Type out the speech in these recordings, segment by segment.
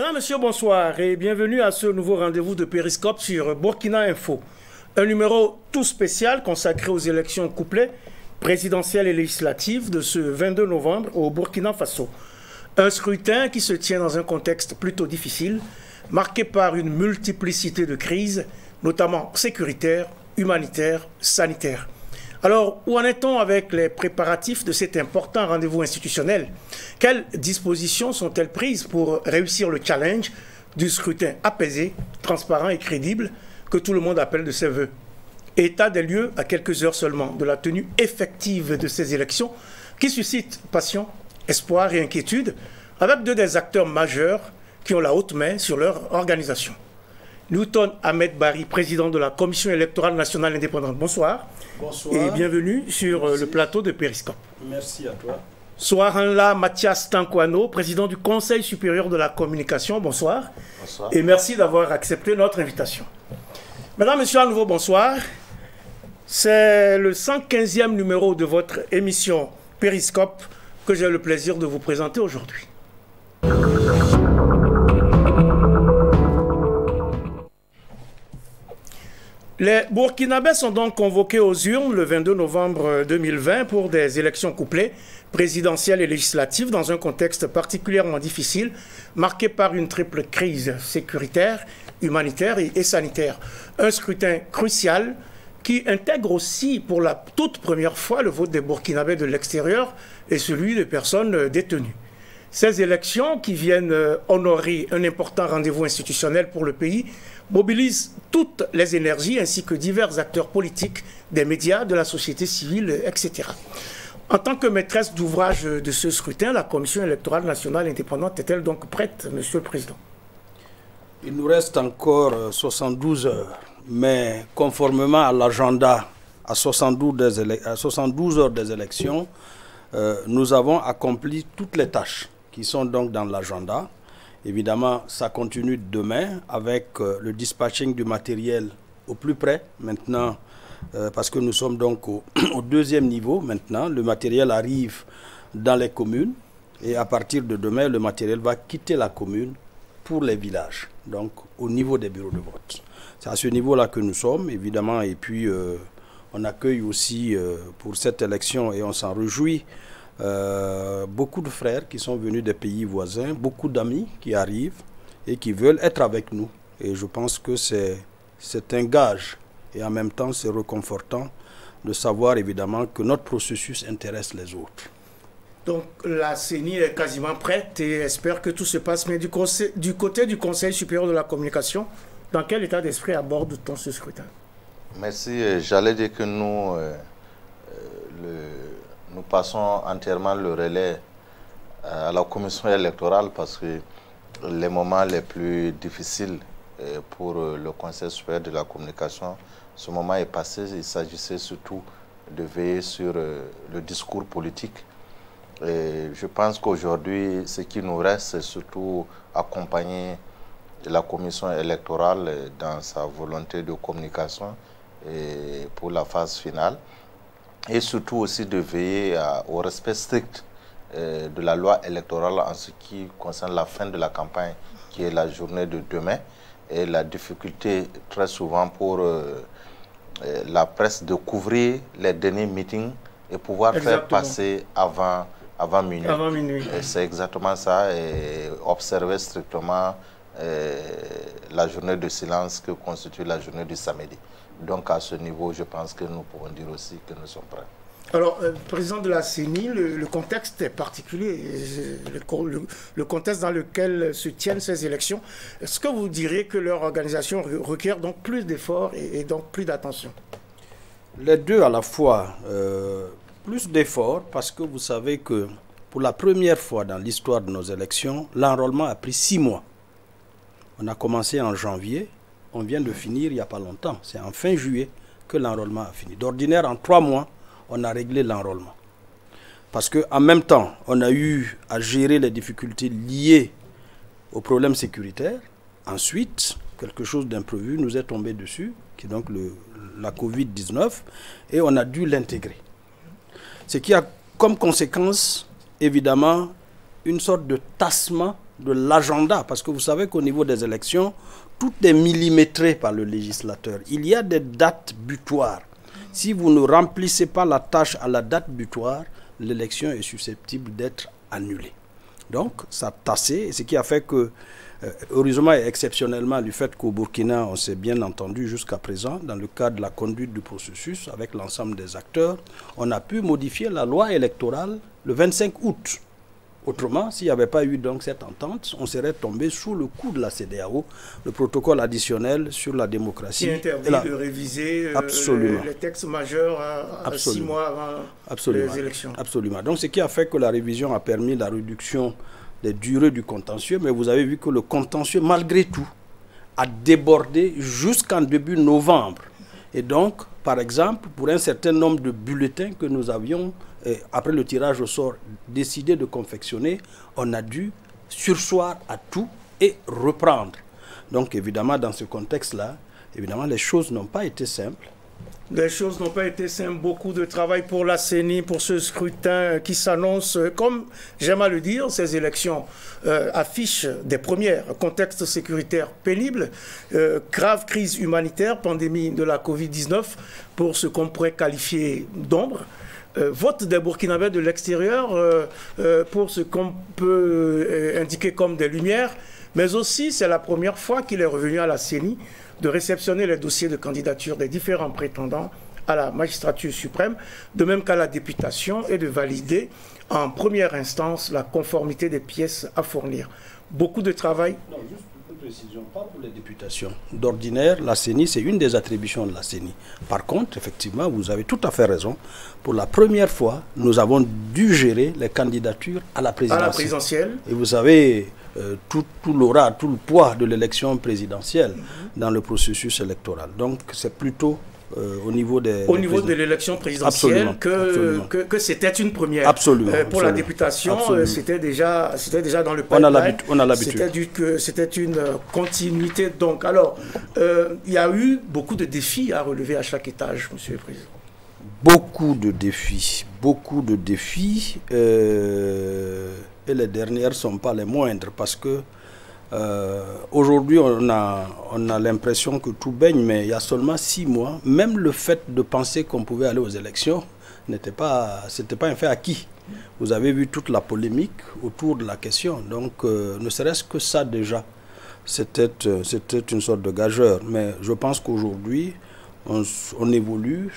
Madame, Monsieur, bonsoir et bienvenue à ce nouveau rendez-vous de Périscope sur Burkina Info. Un numéro tout spécial consacré aux élections couplées présidentielles et législatives de ce 22 novembre au Burkina Faso. Un scrutin qui se tient dans un contexte plutôt difficile, marqué par une multiplicité de crises, notamment sécuritaires, humanitaires, sanitaires. Alors, où en est-on avec les préparatifs de cet important rendez-vous institutionnel? Quelles dispositions sont-elles prises pour réussir le challenge du scrutin apaisé, transparent et crédible que tout le monde appelle de ses voeux? État des lieux à quelques heures seulement de la tenue effective de ces élections qui suscitent passion, espoir et inquiétude, avec deux des acteurs majeurs qui ont la haute main sur leur organisation. Newton Ahmed Bari, président de la Commission électorale nationale indépendante. Bonsoir. Bonsoir. Et bienvenue sur le plateau de Périscope. Merci à toi. Soaranla Mathias Tankwano, président du Conseil supérieur de la communication. Bonsoir. Bonsoir. Et merci d'avoir accepté notre invitation. Mesdames, Messieurs, à nouveau, bonsoir. C'est le 115e numéro de votre émission Périscope que j'ai le plaisir de vous présenter aujourd'hui. Les Burkinabés sont donc convoqués aux urnes le 22 novembre 2020 pour des élections couplées, présidentielles et législatives, dans un contexte particulièrement difficile, marqué par une triple crise sécuritaire, humanitaire et sanitaire. Un scrutin crucial qui intègre aussi pour la toute première fois le vote des Burkinabés de l'extérieur et celui de personnes détenues. Ces élections qui viennent honorer un important rendez-vous institutionnel pour le pays mobilisent toutes les énergies ainsi que divers acteurs politiques, des médias, de la société civile, etc. En tant que maîtresse d'ouvrage de ce scrutin, la Commission électorale nationale indépendante est-elle donc prête, Monsieur le Président? Il nous reste encore 72 heures, mais conformément à l'agenda à 72 heures des élections, nous avons accompli toutes les tâches qui sont donc dans l'agenda. Évidemment, ça continue demain avec le dispatching du matériel au plus près maintenant, parce que nous sommes donc au deuxième niveau maintenant. Le matériel arrive dans les communes et à partir de demain, le matériel va quitter la commune pour les villages, donc au niveau des bureaux de vote. C'est à ce niveau-là que nous sommes, évidemment, et puis on accueille aussi pour cette élection, et on s'en réjouit, beaucoup de frères qui sont venus des pays voisins, beaucoup d'amis qui arrivent et qui veulent être avec nous. Et je pense que c'est un gage et en même temps c'est réconfortant de savoir évidemment que notre processus intéresse les autres. Donc la CENI est quasiment prête et espère que tout se passe bien du côté du Conseil supérieur de la communication. Dans quel état d'esprit aborde-t-on ce scrutin? Merci. J'allais dire que nous passons entièrement le relais à la commission électorale parce que les moments les plus difficiles pour le Conseil supérieur de la communication, ce moment est passé. Il s'agissait surtout de veiller sur le discours politique. Et je pense qu'aujourd'hui, ce qui nous reste, c'est surtout accompagner la commission électorale dans sa volonté de communication et pour la phase finale. Et surtout aussi de veiller au respect strict de la loi électorale en ce qui concerne la fin de la campagne, qui est la journée de demain, et la difficulté très souvent pour la presse de couvrir les derniers meetings et pouvoir faire passer avant minuit. Avant minuit. C'est exactement ça, et observer strictement la journée de silence que constitue la journée du samedi. Donc à ce niveau, je pense que nous pouvons dire aussi que nous sommes prêts. Alors, président de la CENI, le contexte est particulier, le contexte dans lequel se tiennent ces élections. Est-ce que vous diriez que leur organisation requiert donc plus d'efforts et donc plus d'attention? Les deux à la fois. Plus d'efforts parce que vous savez que pour la première fois dans l'histoire de nos élections, l'enrôlement a pris 6 mois. On a commencé en janvier. On vient de finir il n'y a pas longtemps. C'est en fin juillet que l'enrôlement a fini. D'ordinaire, en 3 mois, on a réglé l'enrôlement. Parce qu'en même temps, on a eu à gérer les difficultés liées aux problèmes sécuritaires. Ensuite, quelque chose d'imprévu nous est tombé dessus, qui est donc la Covid-19, et on a dû l'intégrer. Ce qui a comme conséquence, évidemment, une sorte de tassement de l'agenda, parce que vous savez qu'au niveau des élections, tout est millimétré par le législateur. Il y a des dates butoirs. Si vous ne remplissez pas la tâche à la date butoir, l'élection est susceptible d'être annulée. Donc, ça a tassé, ce qui a fait que, heureusement et exceptionnellement, du fait qu'au Burkina, on s'est bien entendu jusqu'à présent, dans le cadre de la conduite du processus, avec l'ensemble des acteurs, on a pu modifier la loi électorale le 25 août. Autrement, s'il n'y avait pas eu donc cette entente, on serait tombé sous le coup de la CEDEAO, le protocole additionnel sur la démocratie. Qui interdit de réviser les textes majeurs à 6 mois avant les élections. Absolument. Donc, ce qui a fait que la révision a permis la réduction des durées du contentieux, mais vous avez vu que le contentieux, malgré tout, a débordé jusqu'en début novembre. Et donc, par exemple, pour un certain nombre de bulletins que nous avions, après le tirage au sort, décidé de confectionner, on a dû surseoir à tout et reprendre. Donc, évidemment, dans ce contexte-là, évidemment, les choses n'ont pas été simples. Les choses n'ont pas été simples. Beaucoup de travail pour la CENI, pour ce scrutin qui s'annonce, comme j'aime à le dire, ces élections affichent des premières. Contexte sécuritaire pénible, grave crise humanitaire, pandémie de la Covid-19, pour ce qu'on pourrait qualifier d'ombre. Vote des Burkinabés de l'extérieur pour ce qu'on peut indiquer comme des lumières. Mais aussi, c'est la première fois qu'il est revenu à la CENI de réceptionner les dossiers de candidature des différents prétendants à la magistrature suprême, de même qu'à la députation, et de valider en première instance la conformité des pièces à fournir. Beaucoup de travail. Non, juste une précision, pas pour les députations. D'ordinaire, la CENI, c'est une des attributions de la CENI. Par contre, effectivement, vous avez tout à fait raison. Pour la première fois, nous avons dû gérer les candidatures à la présidentielle. À la présidentielle. Et vous savez, tout l'aura, tout le poids de l'élection présidentielle dans le processus électoral. Donc, c'est plutôt au niveau des... Au niveau de l'élection présidentielle que c'était une première. Absolument. Pour la députation, c'était déjà dans le pipeline. On a l'habitude. C'était une continuité. Donc, alors, il y a eu beaucoup de défis à relever à chaque étage, Monsieur le Président. Beaucoup de défis. Et les dernières ne sont pas les moindres, parce que aujourd'hui, on a l'impression que tout baigne, mais il y a seulement 6 mois, même le fait de penser qu'on pouvait aller aux élections, c'était pas un fait acquis. Vous avez vu toute la polémique autour de la question. Donc, ne serait-ce que ça déjà, c'était une sorte de gageur. Mais je pense qu'aujourd'hui, on évolue.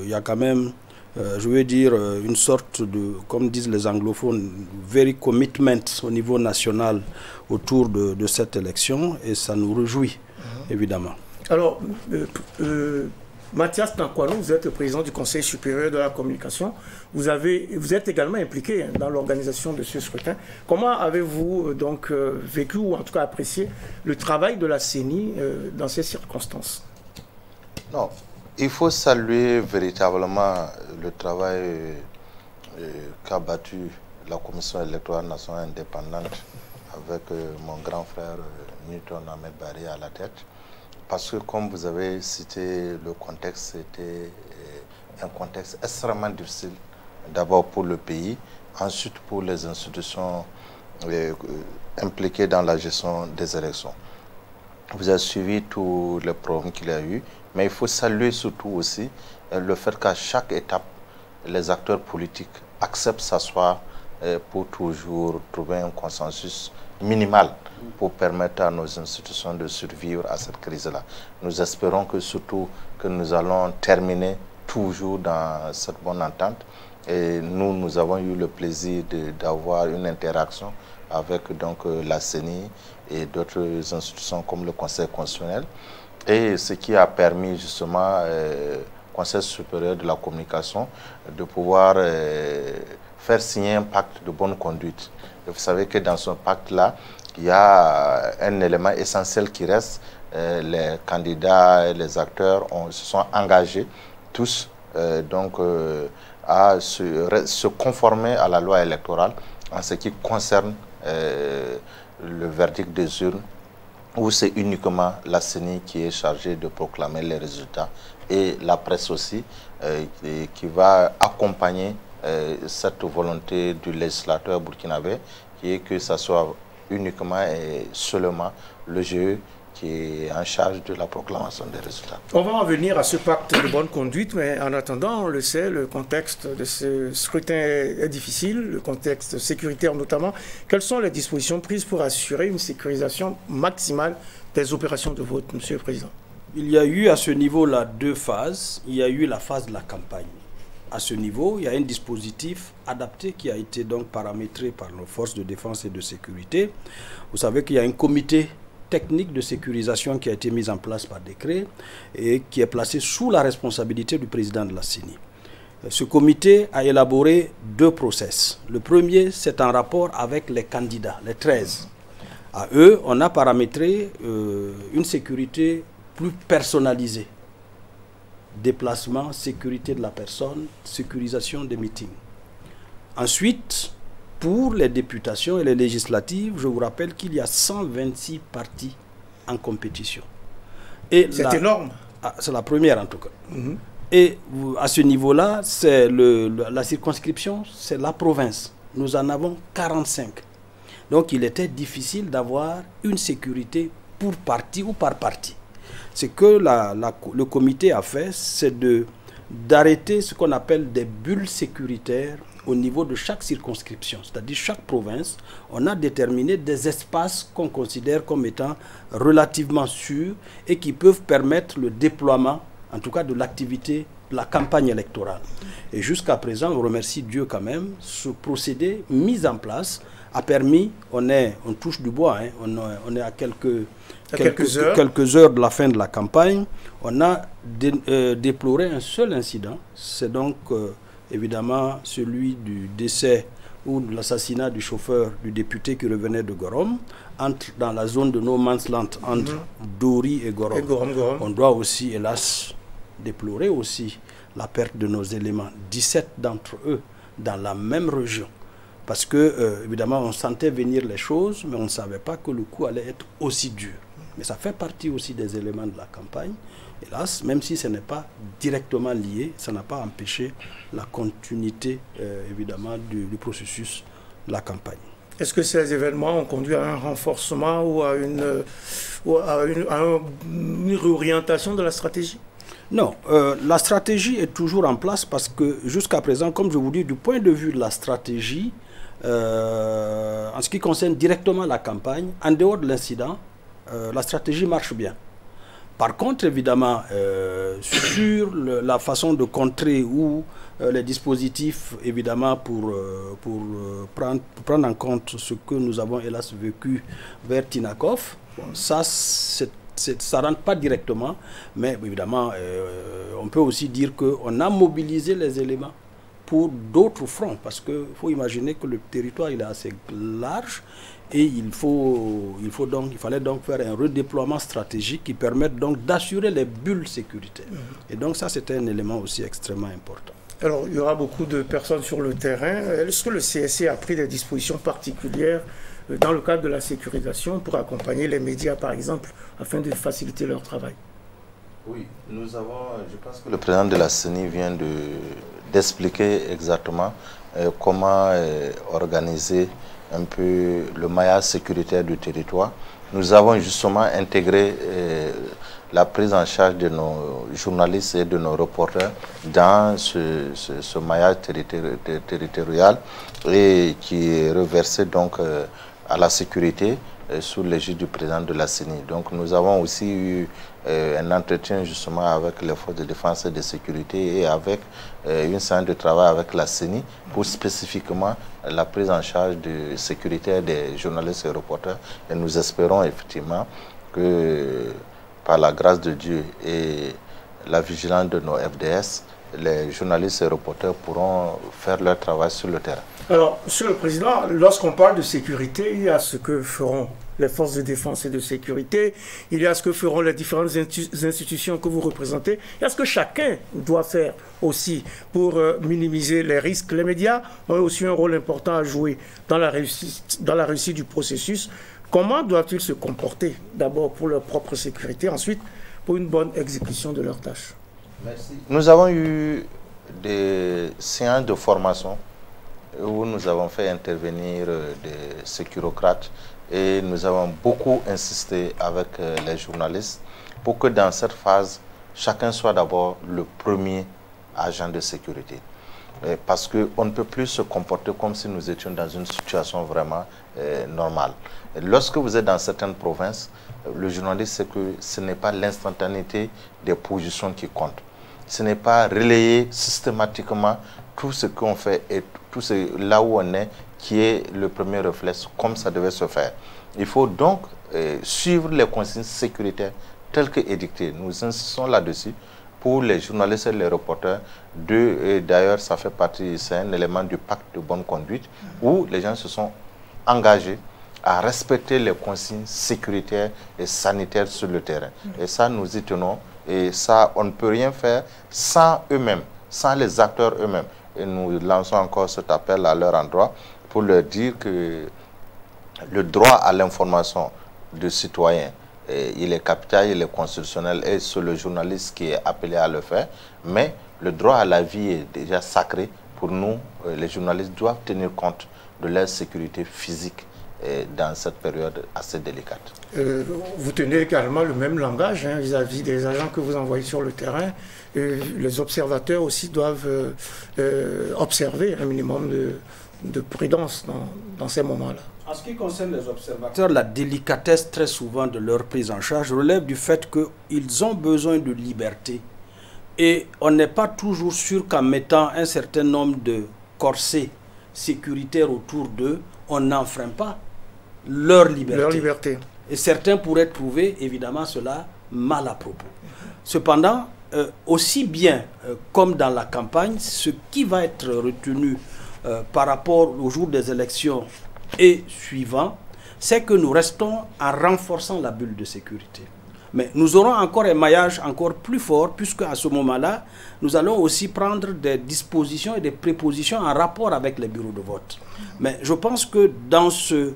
Il y a quand même... je veux dire, une sorte de, comme disent les anglophones, very commitment au niveau national autour de cette élection, et ça nous réjouit, évidemment. Alors, Mathias Tankwano, vous êtes le président du Conseil supérieur de la communication. Vous êtes également impliqué dans l'organisation de ce scrutin. Comment avez-vous donc vécu, ou en tout cas apprécié, le travail de la CENI dans ces circonstances? Non. Il faut saluer véritablement le travail qu'a battu la Commission électorale nationale indépendante avec mon grand frère Newton Ahmed Barry à la tête. Parce que, comme vous avez cité, le contexte était un contexte extrêmement difficile. D'abord pour le pays, ensuite pour les institutions impliquées dans la gestion des élections. Vous avez suivi tous les problèmes qu'il y a eu. Mais il faut saluer surtout aussi le fait qu'à chaque étape, les acteurs politiques acceptent s'asseoir pour toujours trouver un consensus minimal pour permettre à nos institutions de survivre à cette crise-là. Nous espérons que surtout que nous allons terminer toujours dans cette bonne entente. Et nous avons eu le plaisir d'avoir une interaction avec donc, la CENI et d'autres institutions comme le Conseil constitutionnel. Et ce qui a permis justement au Conseil supérieur de la communication de pouvoir faire signer un pacte de bonne conduite. Et vous savez que dans ce pacte-là, il y a un élément essentiel qui reste. Les candidats et les acteurs se sont engagés tous à se conformer à la loi électorale en ce qui concerne le verdict des urnes, où c'est uniquement la CENI qui est chargée de proclamer les résultats, et la presse aussi, qui va accompagner cette volonté du législateur burkinabé, qui est que ça soit uniquement et seulement le GE qui est en charge de la proclamation des résultats. On va en venir à ce pacte de bonne conduite, mais en attendant, on le sait, le contexte de ce scrutin est difficile, le contexte sécuritaire notamment. Quelles sont les dispositions prises pour assurer une sécurisation maximale des opérations de vote, Monsieur le Président? Il y a eu à ce niveau-là 2 phases. Il y a eu la phase de la campagne. À ce niveau, il y a un dispositif adapté qui a été donc paramétré par nos forces de défense et de sécurité. Vous savez qu'il y a un comité technique de sécurisation qui a été mise en place par décret et qui est placé sous la responsabilité du président de la CENI. Ce comité a élaboré 2 process. Le premier, c'est en rapport avec les candidats, les 13. À eux, on a paramétré une sécurité plus personnalisée. Déplacement, sécurité de la personne, sécurisation des meetings. Ensuite, pour les députations et les législatives, je vous rappelle qu'il y a 126 partis en compétition. C'est énorme. C'est la première en tout cas. Et à ce niveau-là, c'est la circonscription, c'est la province. Nous en avons 45. Donc il était difficile d'avoir une sécurité pour parti ou par parti. Ce que le comité a fait, c'est d'arrêter ce qu'on appelle des bulles sécuritaires au niveau de chaque circonscription, c'est-à-dire chaque province. On a déterminé des espaces qu'on considère comme étant relativement sûrs et qui peuvent permettre le déploiement, en tout cas de l'activité, de la campagne électorale. Et jusqu'à présent, on remercie Dieu quand même, ce procédé mis en place a permis, on touche du bois, hein, on est à quelques heures de la fin de la campagne, on a déploré un seul incident, c'est donc évidemment celui du décès ou de l'assassinat du chauffeur du député qui revenait de Gorom, dans la zone de No Man's Land, entre Dori et Gorom. On doit aussi, hélas, déplorer aussi la perte de nos éléments, 17 d'entre eux dans la même région. Parce que, évidemment, on sentait venir les choses, mais on ne savait pas que le coup allait être aussi dur. Mais ça fait partie aussi des éléments de la campagne. Hélas, même si ce n'est pas directement lié, ça n'a pas empêché la continuité, évidemment, du processus de la campagne. Est-ce que ces événements ont conduit à un renforcement ou à une réorientation de la stratégie? Non, la stratégie est toujours en place parce que jusqu'à présent, comme je vous dis, du point de vue de la stratégie, en ce qui concerne directement la campagne, en dehors de l'incident, la stratégie marche bien. Par contre, évidemment, sur la façon de contrer ou les dispositifs, évidemment, pour prendre en compte ce que nous avons hélas vécu vers Tinakov, ça ne rentre pas directement, mais évidemment, on peut aussi dire qu'on a mobilisé les éléments pour d'autres fronts, parce qu'il faut imaginer que le territoire il est assez large et il fallait donc faire un redéploiement stratégique qui permette donc d'assurer les bulles sécuritaires. Et donc ça, c'était un élément aussi extrêmement important. Alors, il y aura beaucoup de personnes sur le terrain. Est-ce que le CSC a pris des dispositions particulières dans le cadre de la sécurisation pour accompagner les médias, par exemple, afin de faciliter leur travail? Oui, nous avons, je pense que le président de la CENI vient d'expliquer exactement comment organiser un peu le maillage sécuritaire du territoire. Nous avons justement intégré la prise en charge de nos journalistes et de nos reporters dans ce maillage territorial et qui est reversé donc à la sécurité sous l'égide du président de la CENI. Donc nous avons aussi eu un entretien justement avec les forces de défense et de sécurité et avec une séance de travail avec la CENI pour spécifiquement la prise en charge de sécurité des journalistes et reporters. Et nous espérons effectivement que par la grâce de Dieu et la vigilance de nos FDS, les journalistes et reporters pourront faire leur travail sur le terrain. Alors, Monsieur le Président, lorsqu'on parle de sécurité, il y a ce que feront les forces de défense et de sécurité, il y a ce que feront les différentes institutions que vous représentez, il y a ce que chacun doit faire aussi pour minimiser les risques. Les médias ont aussi un rôle important à jouer dans la réussite du processus. Comment doivent-ils se comporter, d'abord pour leur propre sécurité, ensuite pour une bonne exécution de leurs tâches? Merci. Nous avons eu des séances de formation où nous avons fait intervenir des sécurocrates et nous avons beaucoup insisté avec les journalistes pour que dans cette phase, chacun soit d'abord le premier agent de sécurité. Parce qu'on ne peut plus se comporter comme si nous étions dans une situation vraiment normale. Et lorsque vous êtes dans certaines provinces, le journaliste sait que ce n'est pas l'instantanéité des positions qui compte. Ce n'est pas relayer systématiquement tout ce qu'on fait et tout ce, là où on est qui est le premier réflexe comme ça devait se faire. Il faut donc suivre les consignes sécuritaires telles que édictées. Nous insistons là-dessus pour les journalistes et les reporters. D'ailleurs, ça fait partie, c'est un élément du pacte de bonne conduite où les gens se sont engagés à respecter les consignes sécuritaires et sanitaires sur le terrain. Et ça, nous y tenons. Et ça, on ne peut rien faire sans eux-mêmes, sans les acteurs eux-mêmes. Et nous lançons encore cet appel à leur endroit pour leur dire que le droit à l'information du citoyen, il est capital, il est constitutionnel et c'est le journaliste qui est appelé à le faire. Mais le droit à la vie est déjà sacré. Pour nous, les journalistes doivent tenir compte de leur sécurité physique dans cette période assez délicate. Vous tenez également le même langage vis-à-vis des agents que vous envoyez sur le terrain. Les observateurs aussi doivent observer un minimum de prudence dans ces moments-là. En ce qui concerne les observateurs, la délicatesse très souvent de leur prise en charge relève du fait qu'ils ont besoin de liberté. Et on n'est pas toujours sûr qu'en mettant un certain nombre de corsets sécuritaires autour d'eux, on n'enfreint pas leur liberté. Leur liberté. Et certains pourraient trouver évidemment cela mal à propos. Cependant, aussi bien comme dans la campagne, ce qui va être retenu par rapport au jour des élections et suivant, c'est que nous restons en renforçant la bulle de sécurité. Mais nous aurons encore un maillage encore plus fort, puisque à ce moment-là, nous allons aussi prendre des dispositions et des prépositions en rapport avec les bureaux de vote. Mais je pense que dans ce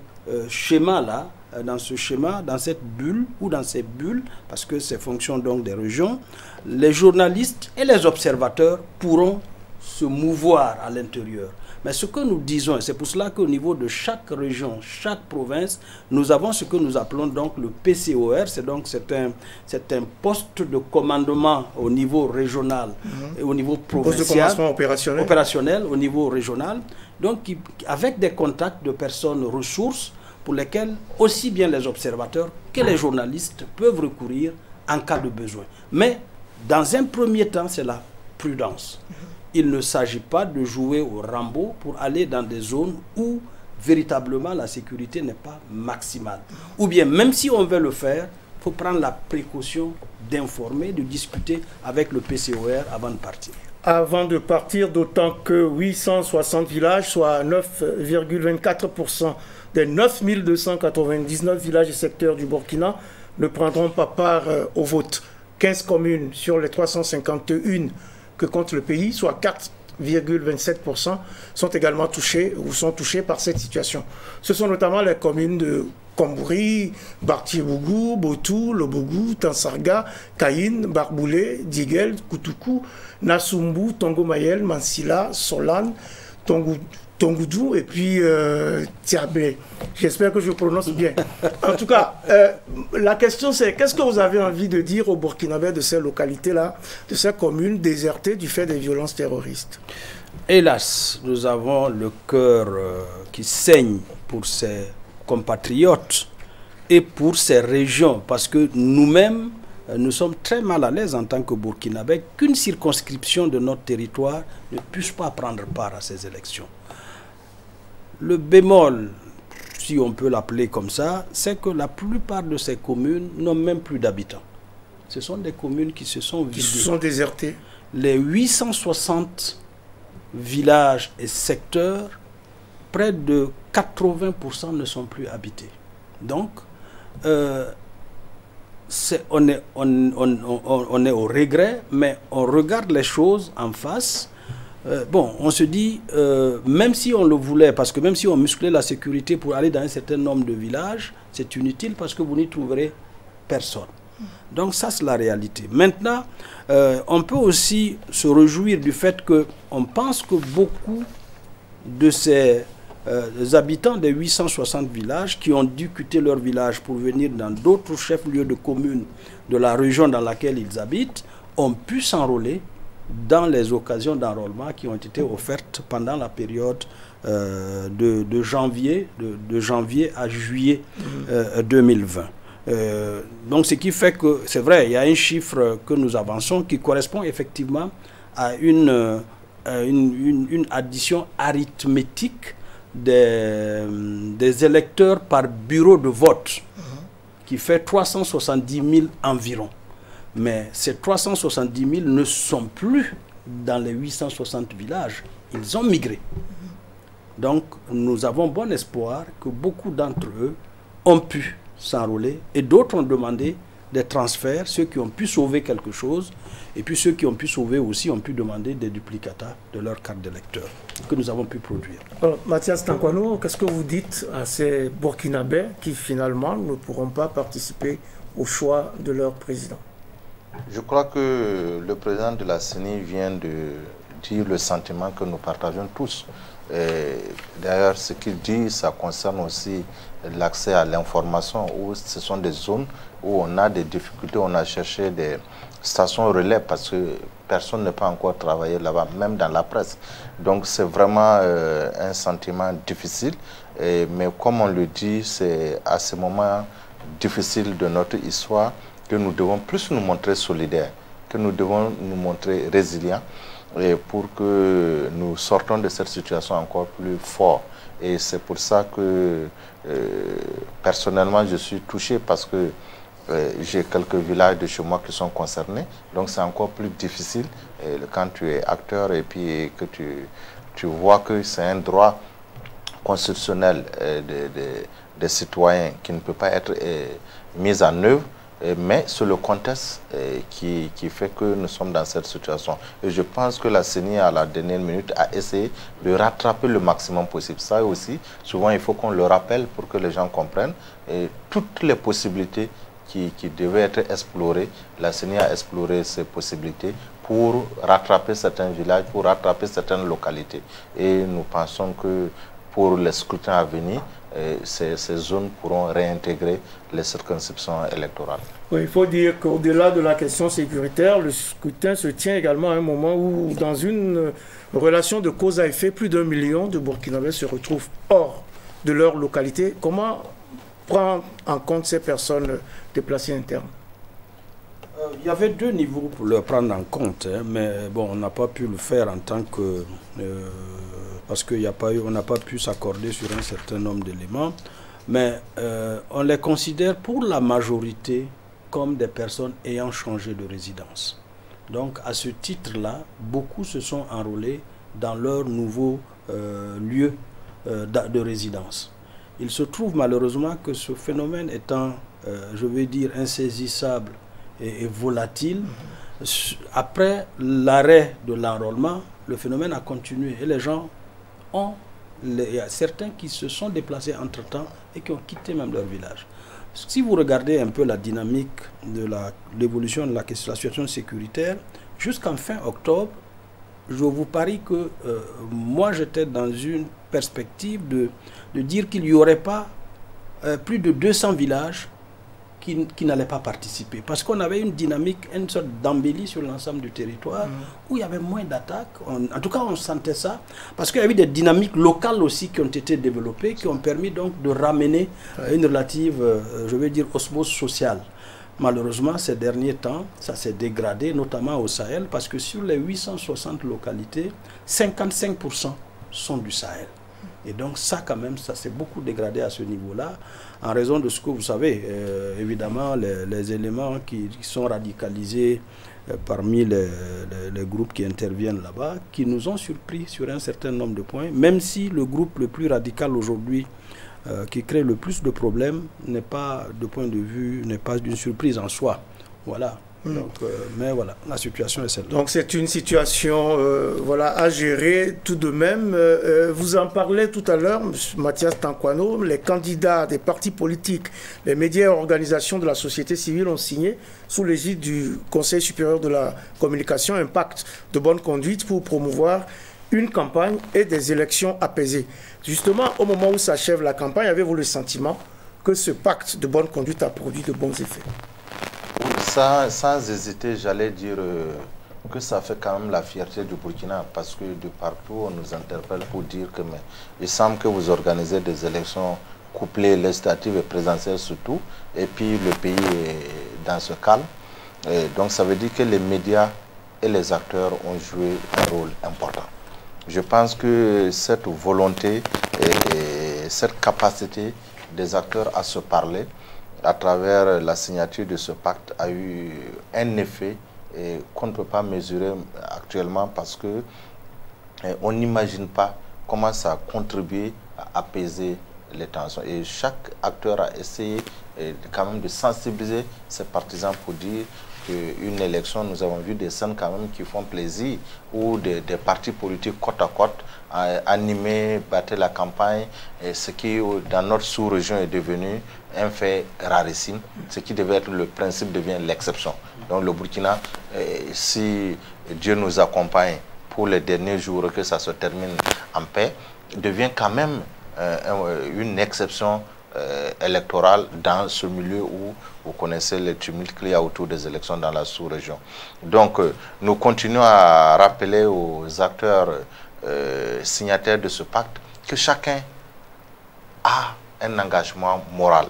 schéma-là, dans cette bulle ou dans ces bulles, parce que c'est fonction donc des régions, les journalistes et les observateurs pourront se mouvoir à l'intérieur. Mais ce que nous disons, et c'est pour cela qu'au niveau de chaque région, chaque province, nous avons ce que nous appelons donc le PCOR, c'est un poste de commandement au niveau régional et au niveau provincial, opérationnel au niveau régional, donc avec des contacts de personnes ressources pour lesquelles aussi bien les observateurs que les journalistes peuvent recourir en cas de besoin. Mais dans un premier temps, c'est la prudence. Il ne s'agit pas de jouer au Rambo pour aller dans des zones où véritablement la sécurité n'est pas maximale. Ou bien, même si on veut le faire, il faut prendre la précaution d'informer, de discuter avec le PCOR avant de partir. Avant de partir, d'autant que 860 villages, soit 9,24% des 9299 villages et secteurs du Burkina, ne prendront pas part au vote. 15 communes sur les 351 que compte le pays, soit 4,27%, sont également touchées ou sont touchées par cette situation. Ce sont notamment les communes de Kombouri, Bartier-Bougou, Botou, Lobogou, Tansarga, Kaïn, Barboulé, Diguel, Koutoukou, Nassumbu, Tongo-Mayel, Mansila, Solane, Tongoudou et puis Tiabé. J'espère que je prononce bien. En tout cas, la question c'est, qu'est-ce que vous avez envie de dire aux Burkinabés de ces localités-là, de ces communes désertées du fait des violences terroristes? Hélas, nous avons le cœur qui saigne pour ces compatriotes et pour ces régions, parce que nous-mêmes, nous sommes très mal à l'aise en tant que Burkinabés qu'une circonscription de notre territoire ne puisse pas prendre part à ces élections. Le bémol, si on peut l'appeler comme ça, c'est que la plupart de ces communes n'ont même plus d'habitants. Ce sont des communes qui se sont vidées. Qui se sont désertées. Les 860 villages et secteurs, près de 80% ne sont plus habités. Donc, on est au regret, mais on regarde les choses en face. On se dit, même si on le voulait, parce que même si on musclait la sécurité pour aller dans un certain nombre de villages, c'est inutile parce que vous n'y trouverez personne. Donc ça, c'est la réalité. Maintenant, on peut aussi se réjouir du fait qu'on pense que beaucoup de ces les habitants des 860 villages qui ont dû quitter leur village pour venir dans d'autres chefs-lieux de communes de la région dans laquelle ils habitent ont pu s'enrôler dans les occasions d'enrôlement qui ont été offertes pendant la période de janvier à juillet 2020. Donc ce qui fait que, c'est vrai, il y a un chiffre que nous avançons qui correspond effectivement à une addition arithmétique des électeurs par bureau de vote qui fait 370 000 environ. Mais ces 370 000 ne sont plus dans les 860 villages, ils ont migré. Donc nous avons bon espoir que beaucoup d'entre eux ont pu s'enrôler et d'autres ont demandé des transferts, ceux qui ont pu sauver quelque chose, et puis ceux qui ont pu sauver aussi ont pu demander des duplicata de leur carte d'électeur que nous avons pu produire. Alors, Mathias Tankwano, qu'est-ce que vous dites à ces Burkinabés qui finalement ne pourront pas participer au choix de leur président? Je crois que le président de la CENI vient de dire le sentiment que nous partageons tous. D'ailleurs, ce qu'il dit, ça concerne aussi l'accès à l'information, où ce sont des zones où on a des difficultés, on a cherché des stations relais parce que personne ne peut encore travailler là-bas, même dans la presse. Donc c'est vraiment un sentiment difficile, mais comme on le dit, c'est à ce moment difficile de notre histoire que nous devons plus nous montrer solidaires, que nous devons nous montrer résilients, et pour que nous sortons de cette situation encore plus fort. Et c'est pour ça que personnellement je suis touché parce que j'ai quelques villages de chez moi qui sont concernés, donc c'est encore plus difficile quand tu es acteur et puis que tu vois que c'est un droit constitutionnel des citoyens qui ne peut pas être mis en œuvre. Mais c'est le contexte qui fait que nous sommes dans cette situation. Et je pense que la CENI, à la dernière minute, a essayé de rattraper le maximum possible. Ça aussi, souvent, il faut qu'on le rappelle pour que les gens comprennent. Et toutes les possibilités qui devaient être explorées, la CENI a exploré ces possibilités pour rattraper certains villages, pour rattraper certaines localités. Et nous pensons que pour les scrutins à venir, ces zones pourront réintégrer les circonscriptions électorales. Oui, il faut dire qu'au-delà de la question sécuritaire, le scrutin se tient également à un moment où, dans une relation de cause à effet, plus d'1 million de Burkinabés se retrouvent hors de leur localité. Comment prendre en compte ces personnes déplacées internes? Il y avait deux niveaux pour le prendre en compte, hein, mais bon, on n'a pas pu le faire en tant que... parce qu'on n'a pas pu s'accorder sur un certain nombre d'éléments, mais on les considère pour la majorité comme des personnes ayant changé de résidence. Donc à ce titre-là, beaucoup se sont enrôlés dans leur nouveau lieu de résidence. Il se trouve malheureusement que ce phénomène étant, je vais dire, insaisissable et volatile, après l'arrêt de l'enrôlement, le phénomène a continué et les gens il y a certains qui se sont déplacés entre-temps et qui ont quitté même leur village. Si vous regardez un peu la dynamique de l'évolution de la situation sécuritaire, jusqu'en fin octobre, je vous parie que moi j'étais dans une perspective de dire qu'il n'y aurait pas plus de 200 villages qui n'allaient pas participer. Parce qu'on avait une dynamique, une sorte d'embellie sur l'ensemble du territoire, où il y avait moins d'attaques. En tout cas, on sentait ça. Parce qu'il y avait des dynamiques locales aussi qui ont été développées, qui ont permis donc de ramener une relative, je vais dire, osmose sociale. Malheureusement, ces derniers temps, ça s'est dégradé, notamment au Sahel, parce que sur les 860 localités, 55% sont du Sahel. Et donc ça, quand même, ça s'est beaucoup dégradé à ce niveau-là, en raison de ce que vous savez, évidemment, les éléments qui sont radicalisés parmi les groupes qui interviennent là-bas, qui nous ont surpris sur un certain nombre de points, même si le groupe le plus radical aujourd'hui, qui crée le plus de problèmes, n'est pas, de point de vue, n'est pas d'une surprise en soi. Voilà. Donc, mais voilà, la situation est celle-là. Donc c'est une situation voilà, à gérer tout de même. Vous en parlez tout à l'heure, Mathias Tankwano, les candidats des partis politiques, les médias et organisations de la société civile ont signé sous l'égide du Conseil supérieur de la communication un pacte de bonne conduite pour promouvoir une campagne et des élections apaisées. Justement, au moment où s'achève la campagne, avez-vous le sentiment que ce pacte de bonne conduite a produit de bons effets? Sans hésiter, j'allais dire que ça fait quand même la fierté du Burkina, parce que de partout on nous interpelle pour dire que il semble que vous organisez des élections couplées, législatives et présidentielles surtout, et puis le pays est dans ce calme. Et donc ça veut dire que les médias et les acteurs ont joué un rôle important. Je pense que cette volonté et cette capacité des acteurs à se parler à travers la signature de ce pacte a eu un effet qu'on ne peut pas mesurer actuellement, parce que on n'imagine pas comment ça a contribué à apaiser les tensions. Et chaque acteur a essayé quand même de sensibiliser ses partisans pour dire qu'une élection, nous avons vu des scènes quand même qui font plaisir, où des partis politiques côte à côte animés, battaient la campagne, et ce qui dans notre sous-région est devenu un fait rarissime. Ce qui devait être le principe devient l'exception. Donc le Burkina, si Dieu nous accompagne pour les derniers jours, que ça se termine en paix, devient quand même une exception électorale dans ce milieu où vous connaissez les tumultes qu'il y a autour des élections dans la sous-région. Donc nous continuons à rappeler aux acteurs signataires de ce pacte que chacun a un engagement moral.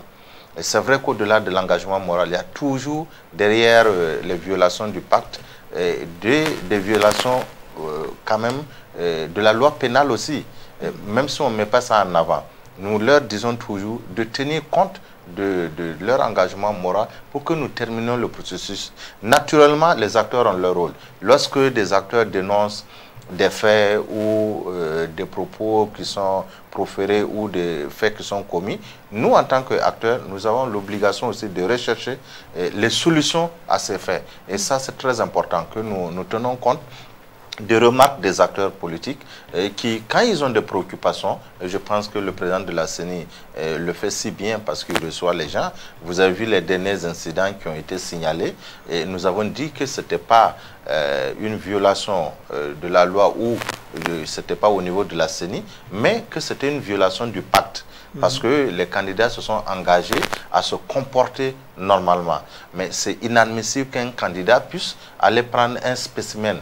Et c'est vrai qu'au-delà de l'engagement moral, il y a toujours derrière les violations du pacte des violations quand même de la loi pénale aussi. Même si on ne met pas ça en avant, nous leur disons toujours de tenir compte de leur engagement moral pour que nous terminions le processus. Naturellement, les acteurs ont leur rôle. Lorsque des acteurs dénoncent des faits ou des propos qui sont proférés ou des faits qui sont commis, nous, en tant qu'acteurs, nous avons l'obligation aussi de rechercher les solutions à ces faits. Et ça, c'est très important que nous tenons compte des remarques des acteurs politiques qui, quand ils ont des préoccupations, et je pense que le président de la CENI le fait si bien parce qu'il reçoit les gens. Vous avez vu les derniers incidents qui ont été signalés et nous avons dit que ce n'était pas une violation de la loi ou ce n'était pas au niveau de la CENI, mais que c'était une violation du pacte. Parce que les candidats se sont engagés à se comporter normalement. Mais c'est inadmissible qu'un candidat puisse aller prendre un spécimen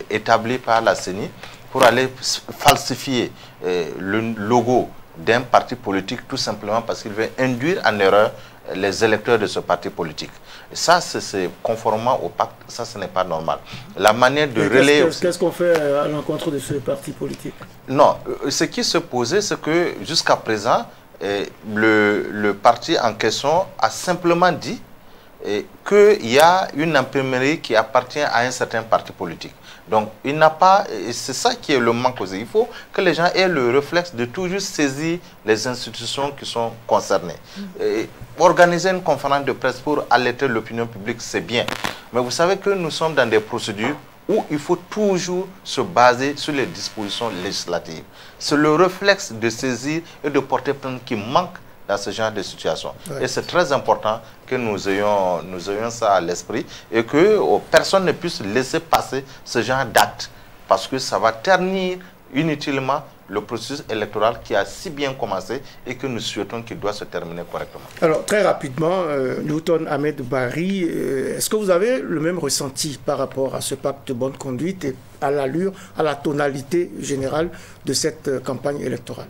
établi par la CENI pour aller falsifier le logo d'un parti politique tout simplement parce qu'il veut induire en erreur les électeurs de ce parti politique. Et ça, c'est conformément au pacte, ça, ce n'est pas normal. La manière de relayer... Qu'est-ce qu'on fait à l'encontre de ce parti politique? Non, ce qui se posait, c'est que jusqu'à présent, le parti en question a simplement dit qu'il y a une imprimerie qui appartient à un certain parti politique. Donc, il n'a pas... C'est ça qui est le manque aussi. Il faut que les gens aient le réflexe de toujours saisir les institutions qui sont concernées. Organiser une conférence de presse pour alerter l'opinion publique, c'est bien. Mais vous savez que nous sommes dans des procédures où il faut toujours se baser sur les dispositions législatives. C'est le réflexe de saisir et de porter plainte qui manque dans ce genre de situation. Ouais. Et c'est très important que nous ayons ça à l'esprit et que personne ne puisse laisser passer ce genre d'acte parce que ça va ternir inutilement le processus électoral qui a si bien commencé et que nous souhaitons qu'il doit se terminer correctement. Alors, très rapidement, Newton Ahmed Barry, est-ce que vous avez le même ressenti par rapport à ce pacte de bonne conduite et à l'allure, à la tonalité générale de cette campagne électorale?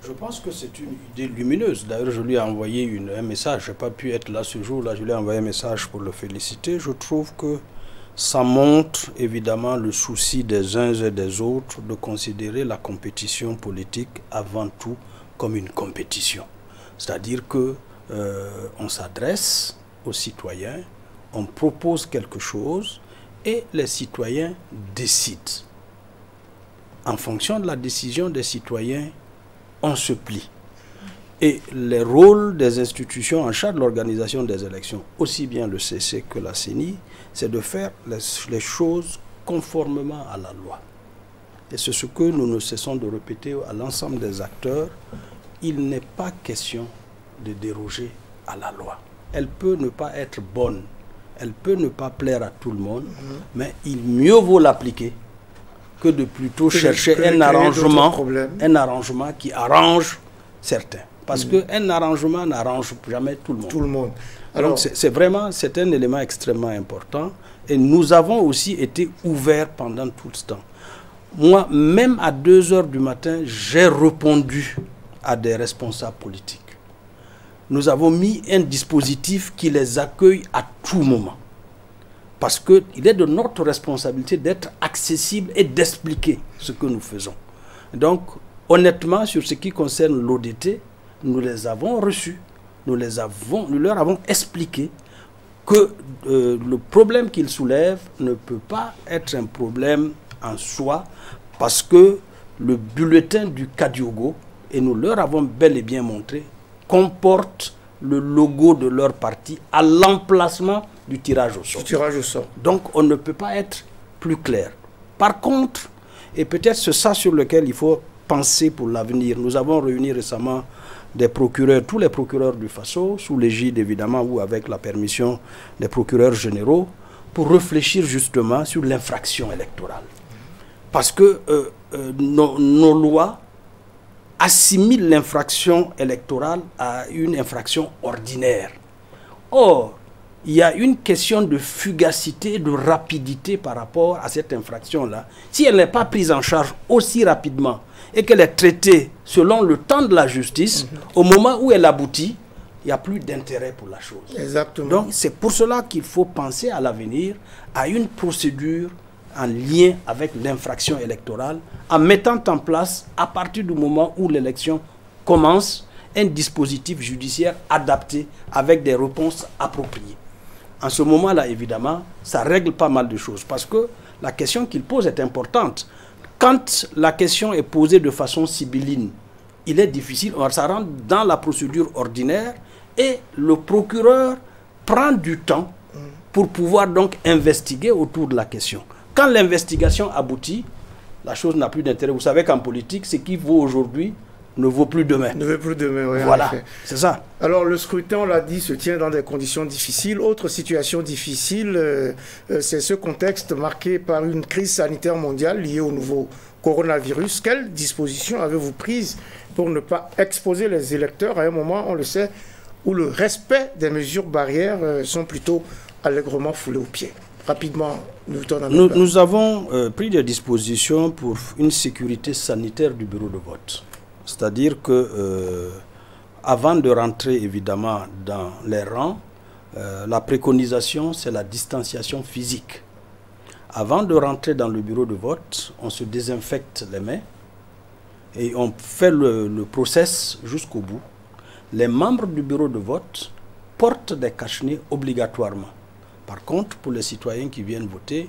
Je pense que c'est une idée lumineuse. D'ailleurs, je lui ai envoyé un message. Je n'ai pas pu être là ce jour-là. Je lui ai envoyé un message pour le féliciter. Je trouve que ça montre évidemment le souci des uns et des autres de considérer la compétition politique avant tout comme une compétition. C'est-à-dire que on s'adresse aux citoyens, on propose quelque chose et les citoyens décident. En fonction de la décision des citoyens, on se plie. Et les rôles des institutions en charge de l'organisation des élections, aussi bien le CC que la CENI, c'est de faire les choses conformément à la loi. Et c'est ce que nous ne cessons de répéter à l'ensemble des acteurs. Il n'est pas question de déroger à la loi. Elle peut ne pas être bonne, elle peut ne pas plaire à tout le monde, mais il mieux vaut l'appliquer que de plutôt chercher un arrangement qui arrange certains. Parce qu'un arrangement n'arrange jamais tout le monde. Alors, c'est un élément extrêmement important. Et nous avons aussi été ouverts pendant tout ce temps. Moi, même à 2 heures du matin, j'ai répondu à des responsables politiques. Nous avons mis un dispositif qui les accueille à tout moment. Parce qu'il est de notre responsabilité d'être accessible et d'expliquer ce que nous faisons. Donc, honnêtement, sur ce qui concerne l'ODT, nous les avons reçus. Nous leur avons expliqué que le problème qu'ils soulèvent ne peut pas être un problème en soi, parce que le bulletin du Kadiogo, et nous leur avons bel et bien montré, comporte le logo de leur parti à l'emplacement du tirage au sort. Donc on ne peut pas être plus clair. Par contre, et peut-être c'est ça sur lequel il faut penser pour l'avenir, nous avons réuni récemment des procureurs, tous les procureurs du Faso, sous l'égide évidemment ou avec la permission des procureurs généraux, pour réfléchir justement sur l'infraction électorale. Parce que nos lois assimilent l'infraction électorale à une infraction ordinaire. Or, il y a une question de fugacité, de rapidité par rapport à cette infraction-là. Si elle n'est pas prise en charge aussi rapidement et qu'elle est traitée selon le temps de la justice, au moment où elle aboutit, il n'y a plus d'intérêt pour la chose. Exactement. Donc, c'est pour cela qu'il faut penser à l'avenir, à une procédure en lien avec l'infraction électorale, en mettant en place, à partir du moment où l'élection commence, un dispositif judiciaire adapté avec des réponses appropriées. En ce moment-là, évidemment, ça règle pas mal de choses, parce que la question qu'il pose est importante. Quand la question est posée de façon sibylline, il est difficile, ça rentre dans la procédure ordinaire, et le procureur prend du temps pour pouvoir donc investiguer autour de la question. Quand l'investigation aboutit, la chose n'a plus d'intérêt. Vous savez qu'en politique, ce qui vaut aujourd'hui ne vaut plus demain. Ne vaut plus demain, oui. Voilà, c'est ça. Alors, le scrutin, on l'a dit, se tient dans des conditions difficiles. Autre situation difficile, c'est ce contexte marqué par une crise sanitaire mondiale liée au nouveau coronavirus. Quelles dispositions avez-vous prises pour ne pas exposer les électeurs à un moment, on le sait, où le respect des mesures barrières sont plutôt allègrement foulés aux pieds? Rapidement, nous avons pris des dispositions pour une sécurité sanitaire du bureau de vote. C'est-à-dire que avant de rentrer évidemment dans les rangs, la préconisation, c'est la distanciation physique. Avant de rentrer dans le bureau de vote, on se désinfecte les mains et on fait le process jusqu'au bout. Les membres du bureau de vote portent des cache-nez obligatoirement. Par contre, pour les citoyens qui viennent voter,